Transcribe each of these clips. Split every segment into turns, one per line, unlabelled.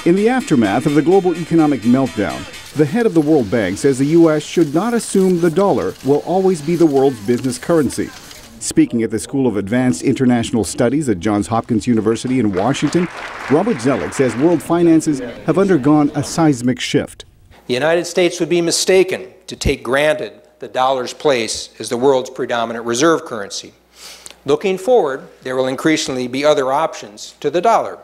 In the aftermath of the global economic meltdown, the head of the World Bank says the U.S. should not assume the dollar will always be the world's business currency. Speaking at the School of Advanced International Studies at Johns Hopkins University in Washington, Robert Zoellick says world finances have undergone a seismic shift.
The United States would be mistaken to take granted the dollar's place as the world's predominant reserve currency. Looking forward, there will increasingly be other options to the dollar.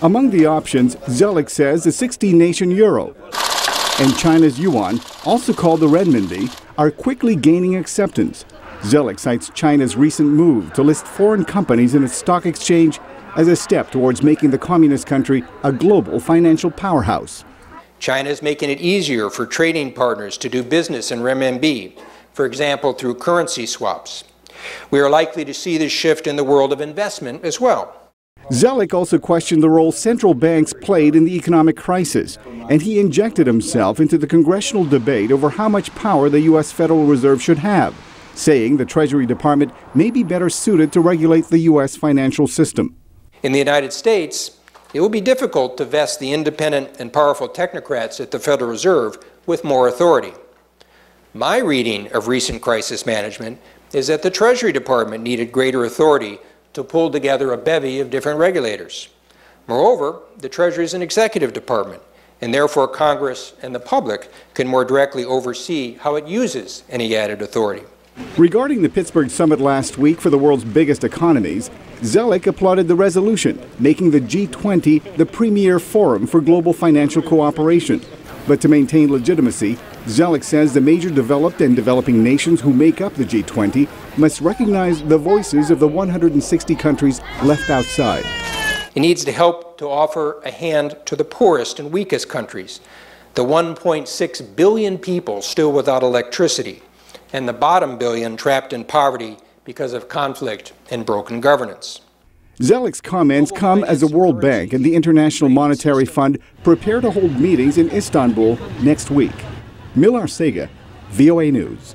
Among the options, Zoellick says the 16-nation euro and China's yuan, also called the renminbi, are quickly gaining acceptance. Zoellick cites China's recent move to list foreign companies in its stock exchange as a step towards making the communist country a global financial powerhouse.
China is making it easier for trading partners to do business in renminbi, for example, through currency swaps. We are likely to see this shift in the world of investment as well.
Zoellick also questioned the role central banks played in the economic crisis, and he injected himself into the congressional debate over how much power the U.S. Federal Reserve should have, saying the Treasury Department may be better suited to regulate the U.S. financial system.
In the United States, it will be difficult to vest the independent and powerful technocrats at the Federal Reserve with more authority. My reading of recent crisis management is that the Treasury Department needed greater authority to pull together a bevy of different regulators. Moreover, the Treasury is an executive department, and therefore Congress and the public can more directly oversee how it uses any added authority.
Regarding the Pittsburgh summit last week for the world's biggest economies, Zoellick applauded the resolution, making the G20 the premier forum for global financial cooperation. But to maintain legitimacy, Zoellick says the major developed and developing nations who make up the G20 must recognize the voices of the 160 countries left outside.
It needs to help to offer a hand to the poorest and weakest countries, the 1.6 billion people still without electricity, and the bottom billion trapped in poverty because of conflict and broken governance.
Zoellick's comments come as the World Bank and the International Monetary Fund prepare to hold meetings in Istanbul next week. Arcega, VOA News.